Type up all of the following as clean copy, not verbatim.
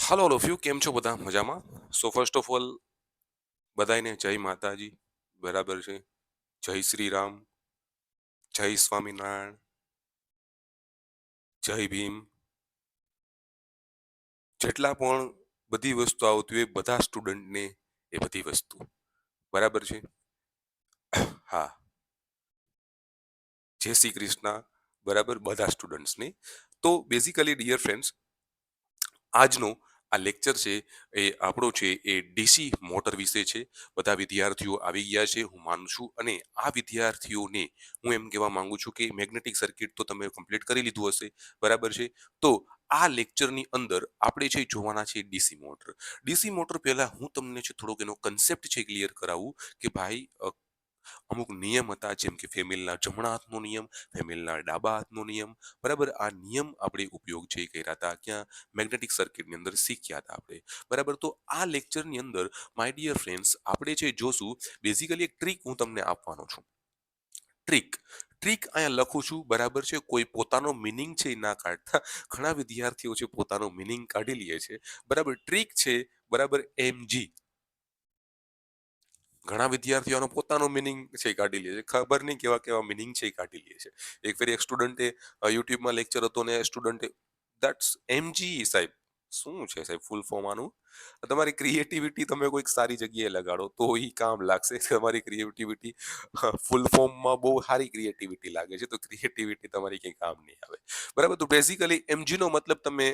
Hello all of you, કેમ છો બધા? મજામાં? સો ફર્સ્ટ ઓફ ઓલ બધાને જય માતાજી. બરાબર છે. જય શ્રી રામ, જય સ્વામિનારાયણ, જય ભીમ. જેટલા પણ બધી વસ્તુ આવતી હોય બધા સ્ટુડન્ટને એ બધી વસ્તુ બરાબર છે. હા, જય શ્રી કૃષ્ણ. બરાબર બધા સ્ટુડન્ટ્સને. તો બેઝિકલી ડિયર ફ્રેન્ડ્સ, આજનો આ લેક્ચર છે એ આપણો છે એ ડીસી મોટર વિશે છે. બધા વિદ્યાર્થીઓ આવી ગયા છે હું માનું છું, અને આ વિદ્યાર્થીઓને હું એમ કહેવા માંગુ છું કે મેગ્નેટિક સર્કિટ તો તમે કમ્પ્લીટ કરી લીધું હશે. બરાબર છે. તો આ લેક્ચરની અંદર આપણે છે જોવાના છે ડીસી મોટર. ડીસી મોટર પહેલા હું તમને છે થોડોક એનો કન્સેપ્ટ છે ક્લિયર કરાવું કે ભાઈ અમુક નિયમ હતા, જેમ કે ફેમિલના જમણા હાથનો નિયમ, ફેમિલના ડાબા હાથનો નિયમ. બરાબર, આ નિયમ આપણે ઉપયોગ છે એ કર્યા હતા ક્યાં? મેગ્નેટિક સર્કિટની અંદર શીખ્યા હતા આપણે. બરાબર, તો આ લેક્ચરની અંદર માય ડિયર ફ્રેન્ડ્સ આપણે છે જોશું બેઝિકલી એક ટ્રીક હું તમને આપવાનો છું. ટ્રીક ટ્રીક અહીંયા લખું છું. બરાબર છે, કોઈ પોતાનો મિનિંગ છે એ ના કાઢતા. ઘણા વિદ્યાર્થીઓ છે પોતાનો મિનિંગ કાઢી લે છે. બરાબર, ટ્રીક છે બરાબર એમજી. ઘણા વિદ્યાર્થીઓનો પોતાનો મિનિંગ છે એ કાઢી લે છે. ખબર નહીં કેવા કેવા મિનિંગ છે એ કાઢી લે છે. એક ફેર એક સ્ટુડન્ટે યુટ્યુબમાં લેક્ચર હતો ને સ્ટુડન્ટે દેટ્સ એમજી સાહેબ. શું છે સાહેબ ફૂલ ફોર્મ આનું? તમારી ક્રિએટિવિટી તમે કોઈક સારી જગ્યાએ લગાડો તો એ કામ લાગશે. તમારી ક્રિએટિવિટી ફૂલ ફોર્મમાં બહુ સારી ક્રિએટિવિટી લાગે છે, તો ક્રિએટિવિટી તમારી કંઈ કામ નહીં આવે. બરાબર, તો બેઝિકલી એમજી નો મતલબ તમે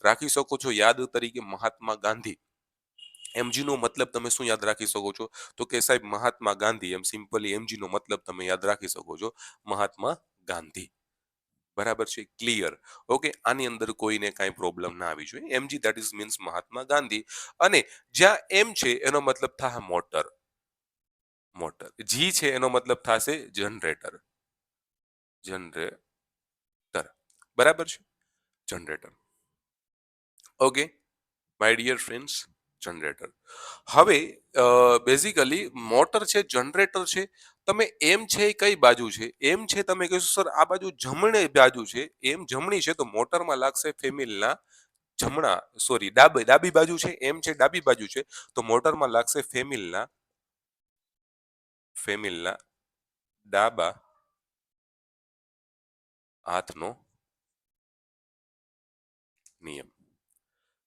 રાખી શકો છો યાદ તરીકે મહાત્મા ગાંધી. એમજી નો મતલબ તમે શું યાદ રાખી શકો છો? તો કે સાહેબ મહાત્મા ગાંધી. એમ સિમ્પલી એમજી નો મતલબ તમે યાદ રાખી શકો છો મહાત્મા ગાંધી. બરાબર છે, ક્લિયર. ઓકે, આની અંદર કોઈને કાંઈ પ્રોબ્લેમ ના આવી જોઈએ. MG that is means Mahatma Gandhi. અને જ્યાં એમ છે એનો મતલબ થાય મોટર. મોટર જી છે એનો મતલબ થશે જનરેટર. જનરેટર. બરાબર છે, generator. Okay my dear friends, generator. હવે બેઝિકલી મોટર છે, જનરેટર છે. તમે એમ છે એ કઈ બાજુ છે? એમ છે તમે કહેશો સર આ બાજુ જમણી બાજુ છે. એમ જમણી છે તો મોટરમાં લાગશે ફેમિલના જમણા, સોરી ડાબી ડાબી બાજુ છે. એમ છે ડાબી બાજુ છે તો મોટરમાં લાગશે ફેમિલના ડાબા હાથનો નિયમ.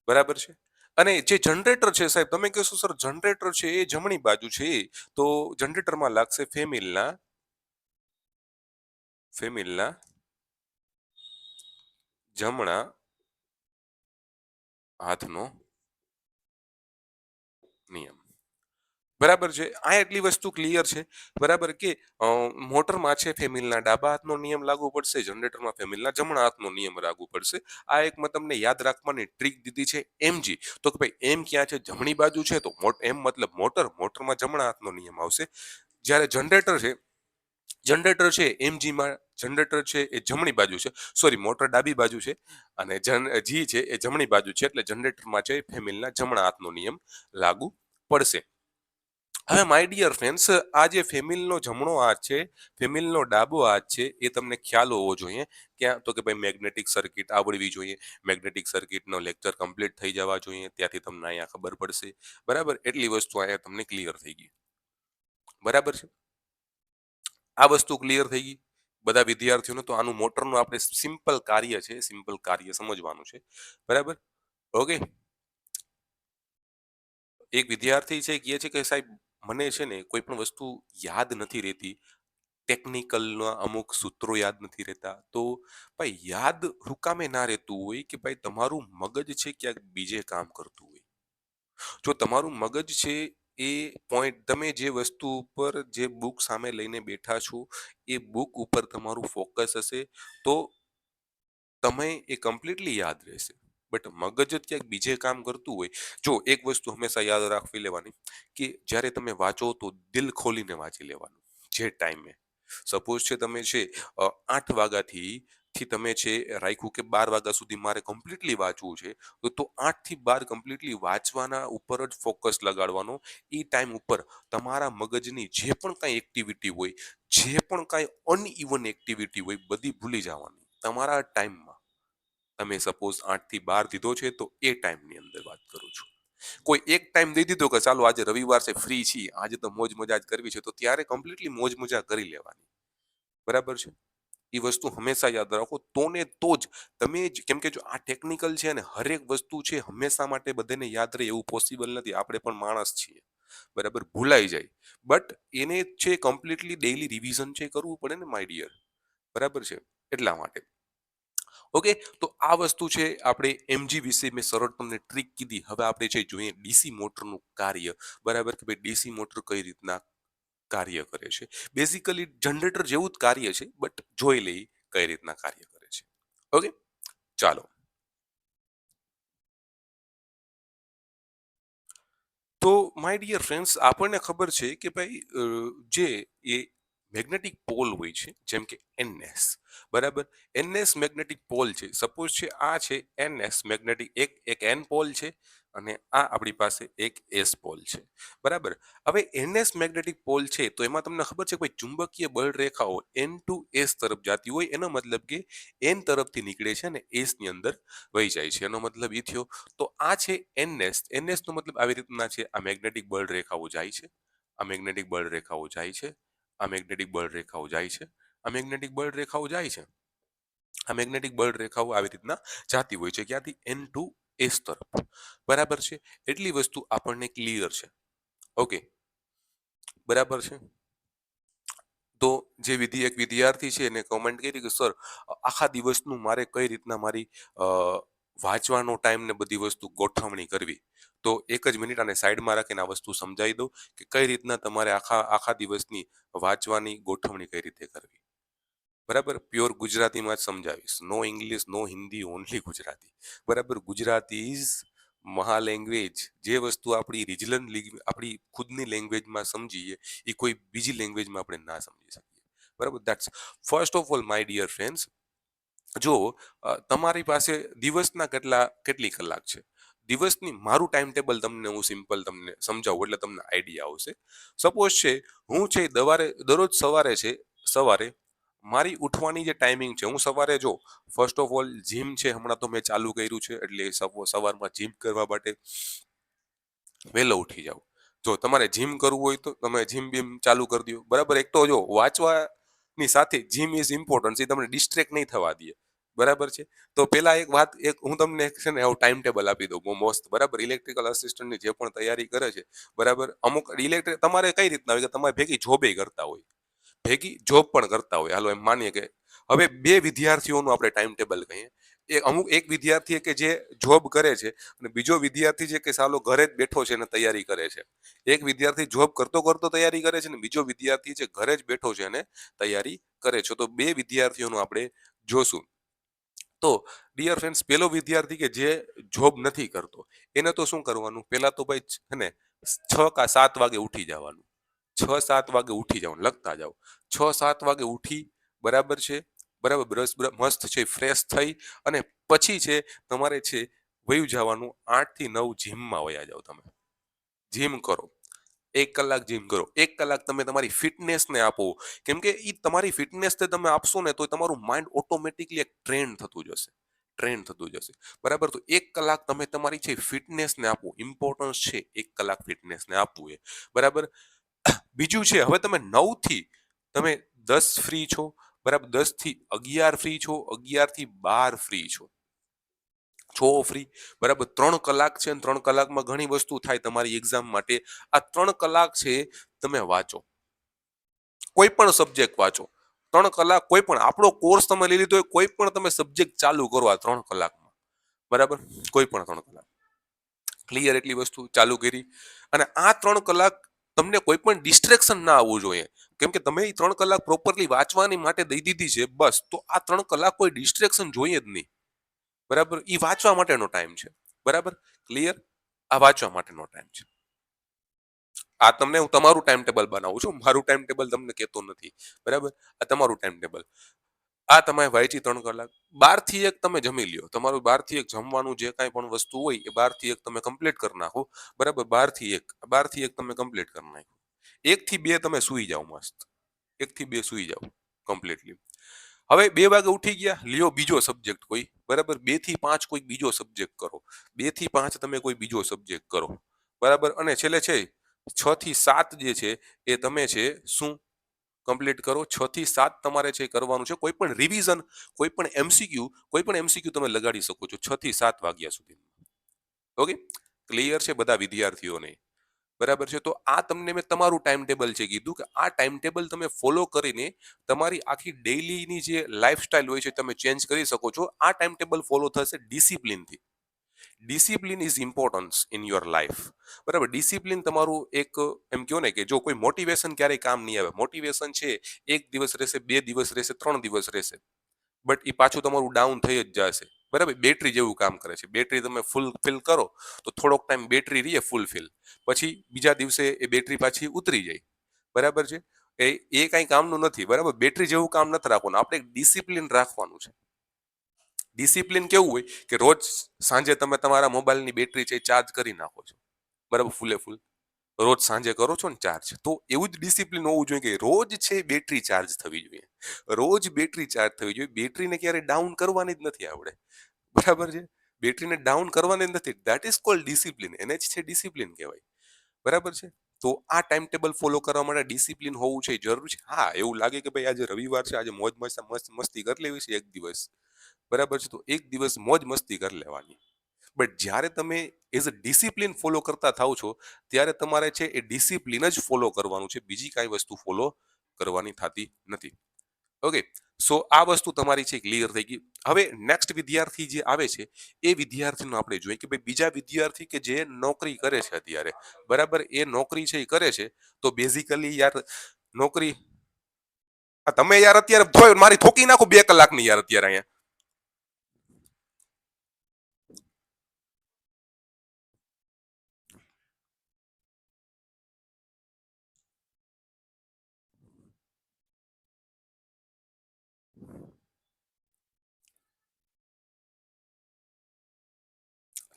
બરાબર છે. અને જે જનરેટર છે સાહેબ, તમે કહેશો સર જનરેટર છે એ જમણી બાજુ છે, તો જનરેટરમાં લાગશે ફેમિલના જમણા હાથનો નિયમ. બરાબર છે. આ એટલી વસ્તુ ક્લિયર છે. બરાબર કે મોટરમાં છે ફેમિલના ડાબા હાથનો નિયમ લાગુ પડશે, જનરેટરમાં ફેમિલના જમણા હાથનો નિયમ લાગુ પડશે. આ એક મેં તમને યાદ રાખવાની ટ્રીક દીધી છે એમજી. તો કે ભાઈ એમ ક્યાં છે? જમણી બાજુ છે તો એમ મતલબ મોટર, મોટરમાં જમણા હાથનો નિયમ આવશે. જ્યારે જનરેટર છે એમજીમાં જનરેટર છે એ જમણી બાજુ છે, સોરી મોટર ડાબી બાજુ છે, અને જી છે એ જમણી બાજુ છે, એટલે જનરેટરમાં છે ફેમિલના જમણા હાથનો નિયમ લાગુ પડશે. હવે માય ડિયર ફ્રેન્ડ્સ, આ જે ફેમિલનો જમણો હાથ છે, ફેમિલનો ડાબો હાથ છે, એ તમને ખ્યાલ હોવો જોઈએ. ક્યાં? તો કે ભાઈ મેગ્નેટિક સર્કિટ આવડવી જોઈએ. મેગ્નેટિક સર્કિટનો લેક્ચર કમ્પ્લીટ થઈ જવા જોઈએ, ત્યાંથી તમને અહીંયા ખબર પડશે. બરાબર, એટલી વસ્તુ અહીંયા તમને ક્લિયર થઈ ગઈ. બરાબર છે, આ વસ્તુ ક્લિયર થઈ ગઈ બધા વિદ્યાર્થીઓને. તો આનું મોટરનું આપણે સિમ્પલ કાર્ય છે, સિમ્પલ કાર્ય સમજવાનું છે. બરાબર, ઓકે. એક વિદ્યાર્થી છે કહે છે કે સાહેબ મને છે ને કોઈ પણ વસ્તુ યાદ નથી રહેતી, ટેકનિકલના અમુક સૂત્રો યાદ નથી રહેતા. તો ભાઈ યાદ હુકામે ના રહેતું હોય કે ભાઈ તમારું મગજ છે ક્યાંક બીજે કામ કરતું હોય. જો તમારું મગજ છે એ પોઈન્ટ, તમે જે વસ્તુ ઉપર જે બુક સામે લઈને બેઠા છો એ બુક ઉપર તમારું ફોકસ હશે તો તમે એ કમ્પ્લીટલી યાદ રહેશે. બટ મગજ જ ક્યાંક બીજે કામ કરતું હોય. જો એક વસ્તુ હંમેશા યાદ રાખવી લેવાની કે જ્યારે તમે વાંચો તો દિલ ખોલીને વાંચી લેવાનું. જે ટાઈમે સપોઝ છે તમે છે 8 વાગ્યાથી તમે છે રાખ્યું કે 12 વાગ્યા સુધી મારે કમ્પ્લીટલી વાંચવું છે, તો 8 થી 12 કમ્પ્લીટલી વાંચવાના ઉપર જ ફોકસ લગાડવાનો. એ ટાઈમ ઉપર તમારા મગજની જે પણ કાંઈ એક્ટિવિટી હોય, જે પણ કાંઈ અનઇવન એક્ટિવિટી હોય, બધી ભૂલી જવાની તમારા ટાઈમમાં. તમે સપોઝ 8 થી 12 દીધો છે તો એ ટાઈમની અંદર વાત કરું છું. કોઈ એક ટાઈમ દઈ દીધો કે ચાલો આજે રવિવાર છે, ફ્રી છીએ, આજે તો મોજ મજા જ કરવી છે, તો ત્યારે કમ્પ્લીટલી મોજ મજા કરી લેવાની. બરાબર છે? એ વસ્તુ હંમેશા યાદ રાખો. તો ને તો જ તમે જ, કેમ કે જો આ ટેકનિકલ છે અને હરેક વસ્તુ છે હંમેશા માટે બધાને યાદ રહે એવું પોસિબલ નથી. આપણે પણ માણસ છીએ. બરાબર, ભૂલાઈ જાય. બટ એને છે કમ્પ્લીટલી ડેઈલી રિવિઝન છે કરવું પડે ને માય ડિયર. બરાબર છે? એટલા માટે. ઓકે, તો આ વસ્તુ છે આપણે એમજી વિશે મેં સરળ તમને ટ્રીક કીધી. હવે આપણે છે જોઈએ ડીસી મોટરનું કાર્ય. બરાબર કે ભાઈ ડીસી મોટર કઈ રીતના કાર્ય કરે છે. બેઝિકલી જનરેટર જેવું જ કાર્ય છે, બટ જોઈ લઈ કઈ રીતના કાર્ય કરે છે. ઓકે, ચાલો. તો માય ડિયર ફ્રેન્ડ્સ, આપણને ખબર છે કે ભાઈ જે એ મેગ્નેટિક પોલ હોય છે, જેમ કે એનએસ. બરાબર, એનએસ મેગ્નેટિક પોલ છે. સપોઝ છે આ છે એનએસ મેગ્નેટિક, એક એન પોલ છે અને આ આપણી પાસે એક એસ પોલ છે. બરાબર, હવે એનએસ મેગ્નેટિક પોલ છે તો એમાં તમને ખબર છે કે ભાઈ ચુંબકીય બળ રેખાઓ એન ટુ એસ તરફ જતી હોય. એનો મતલબ કે એન તરફથી નીકળે છે અને એસ ની અંદર વહી જાય છે. એનો મતલબ એ થયો. તો આ છે એનએસ. એનએસ નો મતલબ આવી રીતના છે. આ મેગ્નેટિક બળ રેખાઓ જાય છે, આ મેગ્નેટિક બળ રેખાઓ જાય છે, આ મેગ્નેટિક બળ રેખાઓ જાય છે, આ મેગ્નેટિક બળ રેખાઓ જાય છે. આ મેગ્નેટિક બળ રેખાઓ આવી રીતના જાતી હોય છે. ક્યાંથી? એન ટુ એસ તરફ. બરાબર છે? એટલી વસ્તુ આપણને ક્લિયર છે. ઓકે, બરાબર છે. તો જે એક વિદ્યાર્થી છે એને કોમેન્ટ કરી કે સર આખા દિવસનું મારે કઈ રીતના મારી અ, વાંચવાનો ટાઈમ ને બધી વસ્તુ ગોઠવણી કરવી. તો એક જ મિનિટ આને સાઈડમાં રાખીને આ વસ્તુ સમજાવી દઉં કે કઈ રીતના તમારે આખા આખા દિવસની વાંચવાની ગોઠવણી કઈ રીતે કરવી. બરાબર, પ્યોર ગુજરાતીમાં જ સમજાવીશ. નો ઇંગ્લિશ, નો હિન્દી, ઓનલી ગુજરાતી. બરાબર, ગુજરાતી ઇઝ મહા લેંગ્વેજ. જે વસ્તુ આપણી રિજનલ આપણી ખુદની લેંગ્વેજમાં સમજીએ એ કોઈ બીજી લેંગ્વેજમાં આપણે ના સમજી શકીએ. બરાબર, that's first of all my dear friends. જો તમારી પાસે દિવસના કેટલી કલાક છે, દિવસની મારું ટાઈમ ટેબલ તમને હું સિમ્પલ તમને સમજાવું એટલે તમને આઈડિયા આવશે. સપોઝ છે હું છે દરરોજ સવારે છે, સવારે મારી ઉઠવાની જે ટાઈમિંગ છે, હું સવારે જો ફર્સ્ટ ઓફ ઓલ જીમ છે હમણાં તો મેં ચાલુ કર્યું છે, એટલે સવારમાં જીમ કરવા માટે વહેલો ઉઠી જાવ. જો તમારે જીમ કરવું હોય તો તમે જીમ બીમ ચાલુ કરી દો. બરાબર, એક તો જો વાંચવાની સાથે જીમ ઇઝ ઇમ્પોર્ટન્ટ, એ તમને ડિસ્ટ્રેક્ટ નહીં થવા દે. બરાબર છે. તો પેલા એક વાત, એક હું તમને છે ને આવું ટાઈમ ટેબલ આપી દઉં બહુ મસ્ત. બરાબર, ઇલેક્ટ્રિકલ અસિસ્ટન્ટની જે પણ તૈયારી કરે છે, બરાબર, અમુક ઇલેક્ટ્રિક તમારે કઈ રીતના હોય કે તમારે ભેગી જોબે કરતા હોય, ભેગી જોબ પણ કરતા હોય. હાલો એમ માનીએ કે હવે બે વિદ્યાર્થીઓનું આપણે ટાઈમ ટેબલ કહીએ. એક વિદ્યાર્થી કે જે જોબ કરે છે અને બીજો વિદ્યાર્થી છે કે સાલો ઘરે જ બેઠો છે અને તૈયારી કરે છે. એક વિદ્યાર્થી જોબ કરતો કરતો તૈયારી કરે છે અને બીજો વિદ્યાર્થી છે ઘરે જ બેઠો છે અને તૈયારી કરે છે. તો બે વિદ્યાર્થીઓનું આપણે જોશું. તો ડિયર ફ્રેન્ડ્સ, પેલો વિદ્યાર્થી કે જે જોબ નથી કરતો એને તો શું કરવાનું? પેલા તો ભાઈ છે ને 6 કે 7 વાગે ઉઠી જવાનું. 6-7 વાગે ઉઠી જાવ, લખતા જાવ. 6-7 વાગે ઉઠી, બરાબર છે, બરાબર, મસ્ત છે ફ્રેશ થઈ અને પછી છે તમારે છે વયું જવાનું 8 થી 9 જીમમાં વયા જાવ. તમે જીમ કરો, 1 કલાક જીમ કરો. 1 કલાક તમે તમારી ફિટનેસને આપો. કેમ કે એ તમારી ફિટનેસ તમે આપશો ને તો તમારું માઇન્ડ ઓટોમેટિકલી એક ટ્રેન થતું જશે, ટ્રેન થતું જશે. બરાબર, તો 1 કલાક તમે તમારી છે ફિટનેસને આપો. ઇમ્પોર્ટન્સ છે 1 કલાક ફિટનેસને આપવું એ. બરાબર, બીજું છે હવે તમે 9 થી તમે 10 ફ્રી છો, બરાબર, 10 થી 11 ફ્રી છો, 11 થી 12 ફ્રી છો ફ્રી. બરાબર, 3 કલાક છે અને 3 કલાકમાં ઘણી વસ્તુ થાય તમારી એક્ઝામ માટે. આ 3 કલાક છે તમે વાંચો, કોઈ પણ સબ્જેક્ટ વાંચો. 3 કલાક કોઈ પણ આપણો કોર્સ તમે લઈ લીધો હોય, કોઈ પણ તમે સબ્જેક્ટ ચાલુ કરો આ 3 કલાકમાં. બરાબર, કોઈ પણ 3 કલાક ક્લિયર. એટલી વસ્તુ ચાલુ કરી અને આ 3 કલાક તમને કોઈ પણ ડિસ્ટ્રેક્શન ના આવવું જોઈએ. કેમ કે તમે એ 3 કલાક પ્રોપરલી વાંચવાની માટે દઈ દીધી છે, બસ. તો આ 3 કલાક કોઈ ડિસ્ટ્રેક્શન જોઈએ જ નહીં. બરાબર, એ વાંચવા માટેનો ટાઈમ છે. બરાબર, ક્લિયર. આ વાંચવા માટેનો ટાઈમ છે. આ તમને હું તમારું ટાઈમ ટેબલ બનાવું છું, મારું ટાઈમ ટેબલ તમને કહેતો નથી. બરાબર, આ તમારું ટાઈમ ટેબલ. આ તમે વાંચી 3 કલાક. 12 થી 1 તમે જમી લ્યો. તમારું 12 થી 1 જમવાનું જે કાંઈ પણ વસ્તુ હોય એ 12 થી 1 તમે કમ્પ્લીટ કરી નાખો. બરાબર, 12 થી 1 તમે કમ્પ્લીટ કરી નાખો. 1 થી 2 તમે સુઈ જાઓ મસ્ત. 1 થી 2 સુઈ જાઓ કમ્પ્લીટલી. હવે 2 વાગે ઉઠી ગયા, લ્યો બીજો સબ્જેક્ટ કોઈ. બરાબર, 2 થી 5 કોઈ બીજો સબ્જેક્ટ કરો, 2 થી 5 તમે કોઈ બીજો સબ્જેક્ટ કરો, બરાબર, અને છેલ્લે છે 6 થી 7 જે છે એ તમે છે શું કમ્પ્લીટ કરો. 6 થી 7 તમારે છે એ કરવાનું છે. કોઈ પણ રિવિઝન, કોઈ પણ એમસીક્યુ તમે લગાડી શકો છો 6 થી 7 વાગ્યા સુધી. ઓકે, ક્લિયર છે બધા વિદ્યાર્થીઓને? બરાબર છે. તો આ તમને મેં તમારું ટાઈમ ટેબલ છે કીધું કે આ ટાઈમ ટેબલ તમે ફોલો કરીને તમારી આખી ડેઈલીની જે લાઈફસ્ટાઈલ હોય છે તમે ચેન્જ કરી શકો છો. આ ટાઈમ ટેબલ ફોલો થશે ડિસિપ્લિનથી. Discipline is importance in your life. બરાબર, ડિસિપ્લિન તમારું એક એમ કહો ને કે જો કોઈ મોટિવેશન ક્યારેય કામ નહીં આવે. મોટિવેશન છે 1 દિવસ રહેશે, 2 દિવસ રહેશે, 3 દિવસ રહેશે, બટ એ પાછું તમારું ડાઉન થઈ જ જશે. બરાબર, બેટરી જેવું કામ કરે છે. બેટરી તમે ફૂલ ફિલ કરો તો થોડોક ટાઈમ બેટરી રહીએ ફૂલ ફિલ, પછી બીજા દિવસે એ બેટરી પાછી ઉતરી જાય. બરાબર છે, એ કાંઈ કામનું નથી. બરાબર, બેટરી જેવું કામ નથી રાખવાનું, આપણે ડિસિપ્લિન રાખવાનું છે. ડિસિપ્લિન કેવું હોય કે રોજ સાંજે તમે તમારા મોબાઈલની બેટરી છે ચાર્જ કરી નાખો છો, બરાબર, ફૂલે ફૂલ રોજ સાંજે કરો છો ને ચાર્જ. તો એવું જ ડિસિપ્લિન હોવું જોઈએ કે રોજ છે બેટરી ચાર્જ થવી જોઈએ. રોજ બેટરી ચાર્જ થવી જોઈએ. બેટરીને ક્યારે ડાઉન કરવાની જ નથી આવડે. બરાબર છે, બેટરીને ડાઉન કરવાની જ નથી. That is called discipline. એને જ છે ડિસિપ્લિન કહેવાય. બરાબર છે. તો આ ટાઈમ ટેબલ ફોલો કરવા માટે ડિસિપ્લિન હોવું છે જરૂરી છે. હા, એવું લાગે કે ભાઈ આજે રવિવાર છે, આજે મોજ મસ્તી કરી લેવી છે એક દિવસ, બરાબર છે, તો એક દિવસ મોજ મસ્તી કરી લેવાની. બટ જ્યારે તમે એઝ અ ડિસિપ્લિન ફોલો કરતા થાવ છો ત્યારે તમારે છે એ ડિસિપ્લિન જ ફોલો કરવાનું છે, બીજી કાંઈ વસ્તુ ફોલો કરવાની થતી નથી. ઓકે, સો આ વસ્તુ તમારી છે ક્લિયર થઈ ગઈ. હવે નેક્સ્ટ વિદ્યાર્થી જે આવે છે એ વિદ્યાર્થીનું આપણે જોઈએ કે ભાઈ બીજા વિદ્યાર્થી કે જે નોકરી કરે છે અત્યારે, બરાબર, એ નોકરી છે એ કરે છે તો બેઝિકલી યાર નોકરી તમે યાર અત્યારે મારી ઠોકી નાખો 2 કલાકની યાર અત્યારે અહીંયા.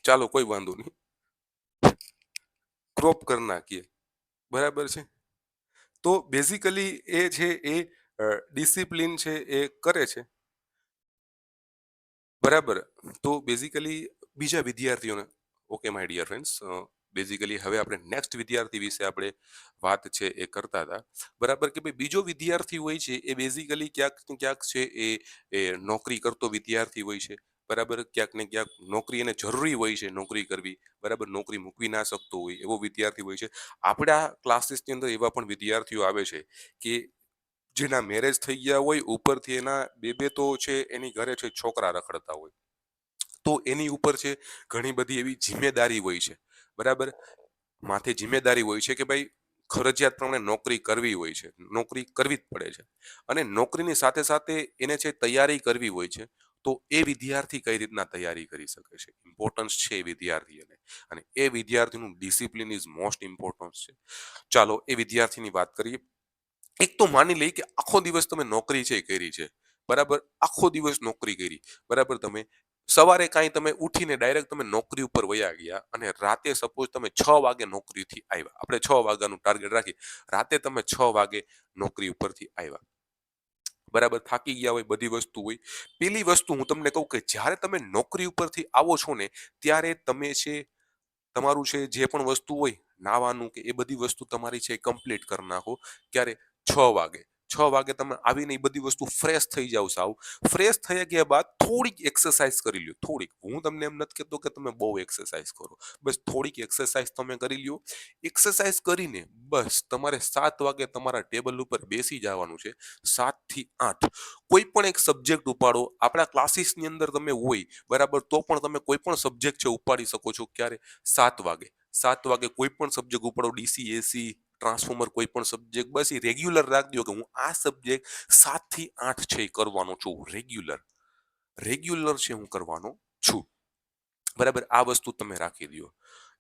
ચાલો કોઈ વાંધો નહીં, ક્રોપ કરી નાખીએ. બરાબર છે. તો બેઝિકલી એ છે એ ડિસિપ્લિન છે એ કરે છે. બરાબર, તો બેઝિકલી બીજા વિદ્યાર્થીઓને, okay my dear friends, basically હવે આપણે નેક્સ્ટ વિદ્યાર્થી વિશે આપણે વાત છે એ કરતા હતા. બરાબર, કે ભાઈ બીજો વિદ્યાર્થી હોય છે એ બેઝિકલી ક્યાંક ને ક્યાંક છે એ નોકરી કરતો વિદ્યાર્થી હોય છે. બરાબર, ક્યાંક ને ક્યાંક નોકરી એને જરૂરી હોય છે નોકરી કરવી. બરાબર, નોકરી મૂકવી ના શકતો હોય એવો વિદ્યાર્થી હોય છે. આપણા ક્લાસીસની અંદર એવા પણ વિદ્યાર્થીઓ આવે છે કે જેના મેરેજ થઈ ગયા હોય, ઉપરથી એના બે બે તો છે એની ઘરે છે છોકરા રખડતા હોય, તો એની ઉપર છે ઘણી બધી એવી જિમ્મેદારી હોય છે. બરાબર, માથે જિમ્મેદારી હોય છે કે ભાઈ ફરજિયાત પ્રમાણે નોકરી કરવી હોય છે, નોકરી કરવી જ પડે છે. અને નોકરીની સાથે સાથે એને છે તૈયારી કરવી હોય છે. તો એ વિદ્યાર્થી કઈ રીતના તૈયારી કરી શકે છે, ઇમ્પોર્ટન્સ છે એ વિદ્યાર્થીને, અને એ વિદ્યાર્થીનું ડિસિપ્લિન ઇઝ મોસ્ટ ઇમ્પોર્ટન્સ છે. ચાલો એ વિદ્યાર્થીની વાત કરીએ. એક તો માની લઈ કે આખો દિવસ તમે નોકરી છે એ કરી છે. બરાબર, આખો દિવસ નોકરી કરી. બરાબર, તમે સવારે કાંઈ તમે ઉઠીને ડાયરેક્ટ તમે નોકરી ઉપર વયા ગયા અને રાતે સપોઝ તમે 6 વાગે નોકરીથી આવ્યા. આપણે 6 વાગ્યાનું ટાર્ગેટ રાખીએ. રાતે તમે 6 વાગે નોકરી ઉપરથી આવ્યા. બરાબર, થાકી ગયા હોય, બધી વસ્તુ હોય. પેલી વસ્તુ હું તમને કહું કે જ્યારે તમે નોકરી ઉપરથી આવો છો ને ત્યારે તમે છે તમારું છે જે પણ વસ્તુ હોય નાવાનું કે એ બધી વસ્તુ તમારી છે કમ્પ્લીટ કરી નાખો. ક્યારે? 6 વાગે. 6 વાગે તમે આવીને એ બધી વસ્તુ ફ્રેશ થઈ જાવ. સાવ ફ્રેશ થઈ ગયા બાદ થોડીક એક્સરસાઇઝ કરી લ્યો. થોડીક, હું તમને એમ નથી કહેતો કે તમે બહુ એક્સરસાઇઝ કરો, બસ થોડીક એક્સરસાઇઝ તમે કરી લ્યો. એક્સરસાઇઝ કરીને બસ તમારે 7 વાગે તમારા ટેબલ ઉપર બેસી જવાનું છે. 7 થી 8 કોઈ પણ એક સબ્જેક્ટ ઉપાડો. આપણા ક્લાસીસની અંદર તમે હોય, બરાબર, તો પણ તમે કોઈ પણ સબ્જેક્ટ છે ઉપાડી શકો છો. ક્યારે? 7 વાગે. 7 વાગે કોઈ પણ સબ્જેક્ટ ઉપાડો, ડીસી, એસી, ટ્રાન્સફોર્મર, કોઈ પણ સબ્જેક્ટ, બસ એ રેગ્યુલર રાખજો કે હું આ સબ્જેક્ટ 7 થી 8 છે એ કરવાનો છું. રેગ્યુલર રેગ્યુલર છે હું કરવાનો છું. બરાબર, આ વસ્તુ તમે રાખી દો.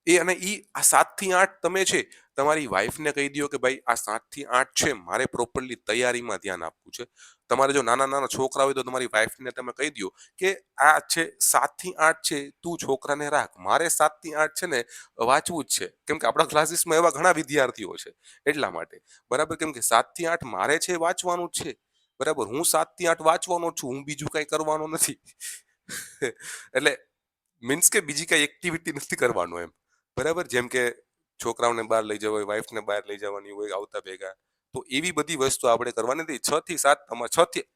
અને આ 7 થી 8 તમે છે તમારી વાઈફને કહી દો કે ભાઈ આ 7 થી 8 છે મારે પ્રોપરલી તૈયારીમાં ધ્યાન આપવું છે. તમારે જો નાના નાના છોકરા હોય તો તમારી વાઈફને તમે કહી દો કે આ છે 7 થી 8 છે તું છોકરાને રાખ, મારે 7 થી 8 છે ને વાંચવું જ છે. કેમ કે આપણા ક્લાસીસમાં એવા ઘણા વિદ્યાર્થીઓ છે એટલા માટે. બરાબર, કેમ કે 7 થી 8 મારે છે વાંચવાનું જ છે. બરાબર, હું 7 થી 8 વાંચવાનો છું, હું બીજું કઈ કરવાનો નથી. એટલે મીન્સ કે બીજી કઈ એક્ટિવિટી નથી કરવાનો એમ, બરાબર? જેમ કે છોકરાઓને બહાર લઈ જવા હોય, વાઈફને બહાર લઈ જવાની હોય આવતા ભેગા, તો એવી બધી વસ્તુ આપણે કરવાની નથી. 6 થી 7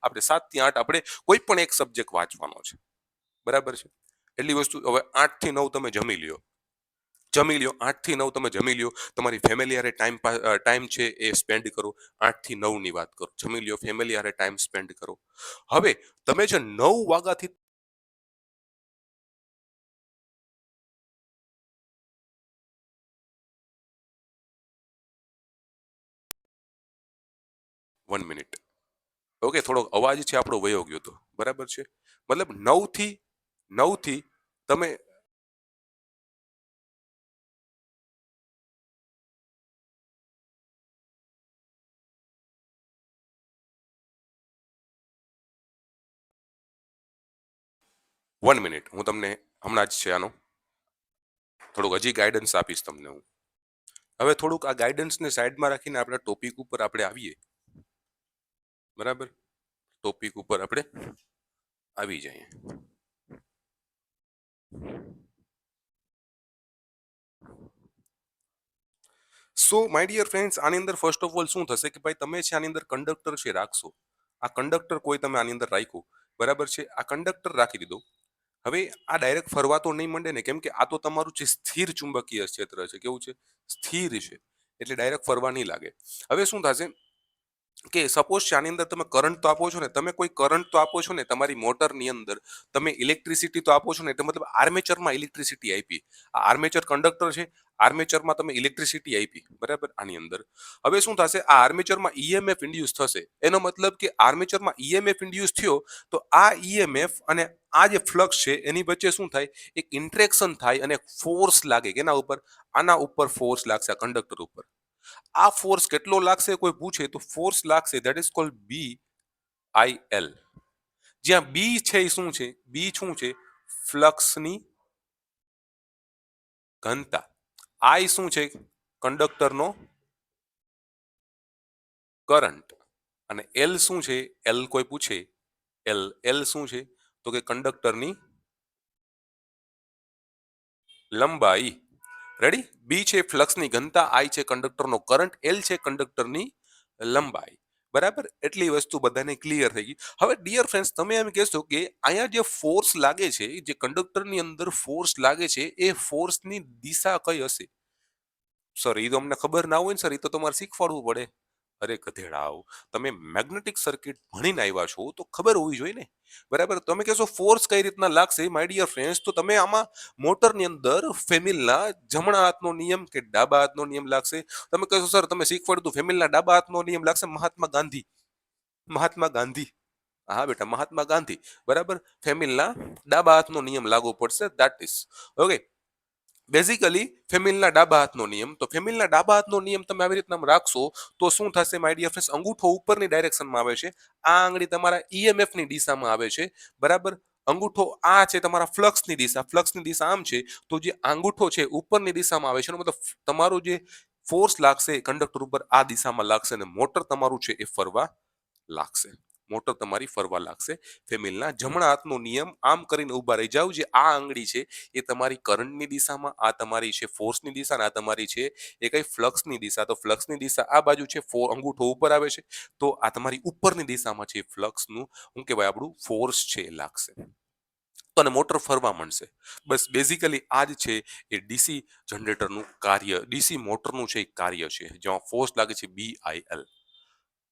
આપણે 7 થી 8 આપણે કોઈ પણ એક સબ્જેક્ટ વાંચવાનો છે, બરાબર છે? એટલી વસ્તુ. હવે 8 થી 9 તમે જમી લ્યો, 8 થી 9 તમે જમી લ્યો, તમારી ફેમિલી હારે ટાઈમ છે એ સ્પેન્ડ કરો. 8 થી 9 ની વાત કરો, જમી લ્યો, ફેમિલી હારે ટાઈમ સ્પેન્ડ કરો. હવે તમે જે 9 વાગ્યાથી 1 મિનિટ, ઓકે, થોડોક અવાજ છે આપણો વયો ગયો હતો, બરાબર છે? મતલબ 9 થી તમે 1 મિનિટ, હું તમને હમણાં જ છે આનો થોડુંક હજી ગાઈડન્સ આપીશ તમને હું. હવે થોડુંક આ ગાઈડન્સને સાઈડમાં રાખીને આપણે ટોપિક ઉપર આપણે આવીએ, બરાબર? ટોપિક ઉપર આપણે આવી જઈએ. સો માય ડિયર ફ્રેન્ડ્સ, આની અંદર ફર્સ્ટ ઓફ ઓલ શું થશે કે ભાઈ તમે છે આની અંદર કંડક્ટર છે રાખશો. આ કંડક્ટર કોઈ તમે આની અંદર રાખ્યું, બરાબર છે? આ કંડક્ટર રાખી દીધો. હવે આ ડાયરેક્ટ ફરવા તો નહીં માંડે ને, કેમ કે આ તો તમારું જે સ્થિર ચુંબકીય ક્ષેત્ર છે, કેવું છે? સ્થિર છે, એટલે ડાયરેક્ટ ફરવા નહીં લાગે. હવે શું થશે કે સપોઝ છે આની અંદર તમે કરંટ તો આપો છો ને, તમે કોઈ કરંટ તો આપો છો ને તમારી મોટરની અંદર, તમે ઇલેક્ટ્રિસિટી તો આપો છો ને, એટલે મતલબ આર્મેચરમાં ઇલેક્ટ્રિસિટી આપી. આ આર્મેચર કંડક્ટર છે, આર્મેચરમાં તમે ઇલેક્ટ્રિસિટી આપી, બરાબર? આની અંદર હવે શું થશે, આ આર્મેચરમાં ઈએમએફ ઇન્ડ્યુસ થશે. એનો મતલબ કે આર્મેચરમાં ઈએમએફ ઇન્ડ્યુસ થયો તો આ ઈએમએફ અને આ જે ફ્લક્સ છે એની વચ્ચે શું થાય, એક ઇન્ટરેક્શન થાય અને ફોર્સ લાગે. કેના ઉપર? આના ઉપર ફોર્સ લાગશે, આ કંડક્ટર ઉપર. આ ફોર્સ કેટલો લાગશે કોઈ પૂછે તો ફોર્સ લાગશે, ધેટ ઇઝ કોલ્ડ BIL. જ્યાં બી છે એ શું છે? બી શું છે? ફ્લક્સની ઘનતા. આઈ શું છે? કંડક્ટરનો કરંટ. અને એલ શું છે? એલ કોઈ પૂછે, એલ શું છે? તો કે કંડક્ટરની લંબાઈ. રેડી? બી છે ફ્લક્સની ઘનતા, આઈ છે કંડક્ટરનો કરંટ, એલ છે કંડક્ટરની લંબાઈ, બરાબર? એટલી વસ્તુ બધાને ક્લિયર થઈ ગઈ. હવે ડિયર ફ્રેન્ડ્સ, તમે એમ કહેશો કે અહીંયા જે ફોર્સ લાગે છે, જે કંડક્ટરની અંદર ફોર્સ લાગે છે, એ ફોર્સની દિશા કઈ હશે? સર એ તો અમને ખબર ના હોય ને સર, એ તો તમારે શીખવાડવું પડે. અરે ગધેડાઓ, તમે મેગ્નેટિક સર્કિટ ભણીને આવ્યા છો તો ખબર હોવી જોઈએ ને, બરાબર? તમે કહેશો ફોર્સ કઈ રીતના લાગશે માય ડિયર ફ્રેન્ડ્સ, તો તમે આમાં મોટરની અંદર ફેમિલના જમણા હાથનો નિયમ કે ડાબા હાથનો નિયમ લાગશે. તમે કહેશો સર તમે શીખવાડ્યું ફેમિલના ડાબા હાથનો નિયમ લાગશે, મહાત્મા ગાંધી. મહાત્મા ગાંધી, હા બેટા, મહાત્મા ગાંધી, બરાબર? ફેમિલના ડાબા હાથનો નિયમ લાગુ પડશે, ધેટ ઇઝ ઓકે. બેઝિકલી ફેમિલના ડાબા હાથનો નિયમ, તો ફેમિલના ડાબા હાથનો નિયમ તમે આવી રીતના રાખશો તો શું થશે માય ડિયર ફ્રેન્ડ્સ? અંગૂઠો ઉપરની ડાયરેક્શનમાં આવે છે, આ આંગળી તમારા ઈએમએફ ની દિશામાં આવે છે, બરાબર? અંગૂઠો આ છે તમારા ફ્લક્સની દિશા, ફ્લક્સની દિશા આમ છે, તો જે અંગૂઠો છે ઉપરની દિશામાં આવે છે, એનો મતલબ તમારું જે ફોર્સ લાગશે કંડક્ટર ઉપર આ દિશામાં લાગશે અને મોટર તમારું છે એ ફરવા લાગશે. મોટર તમારી ફરવા લાગશે. ફેમિલના જમણા હાથનો નિયમ, આમ કરીને ઊભા રહી જાવ. જે આ આંગળી છે એ તમારી કરંટની દિશામાં, આ તમારી છે ફોર્સની દિશા, અને આ તમારી છે એ કઈ ફ્લક્સની દિશા. તો ફ્લક્સની દિશા આ બાજુ છે, અંગૂઠો ઉપર આવે છે, તો આ તમારી ઉપરની દિશામાં છે ફ્લક્સનું શું કહેવાય આપણું ફોર્સ છે એ લાગશે. તો અને મોટર ફરવા માંડશે. બસ બેઝિકલી આ જ છે એ ડીસી જનરેટરનું કાર્ય, ડીસી મોટરનું છે એ કાર્ય છે, જેમાં ફોર્સ લાગે છે BIL,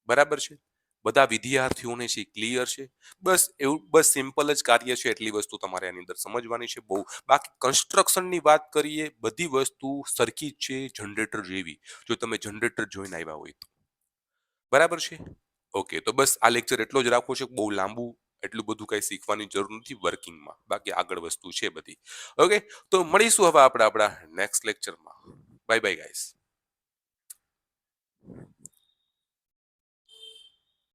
બરાબર છે? બધા વિદ્યાર્થીઓને છે ક્લિયર છે? બસ એવું, બસ સિમ્પલ જ કાર્ય છે, એટલી વસ્તુ તમારે આની અંદર સમજવાની છે. બહુ બાકી કન્સ્ટ્રક્શનની વાત કરીએ, બધી વસ્તુ સરખી જ છે જનરેટર જેવી, જો તમે જનરેટર જોઈને આવ્યા હોય તો, બરાબર છે? ઓકે, તો બસ આ લેક્ચર એટલો જ રાખવો છે, બહુ લાંબુ એટલું બધું કઈ શીખવાની જરૂર નથી વર્કિંગમાં, બાકી આગળ વસ્તુ છે બધી. ઓકે, તો મળીશું હવે આપણે આપણા નેક્સ્ટ લેક્ચરમાં. Bye bye guys.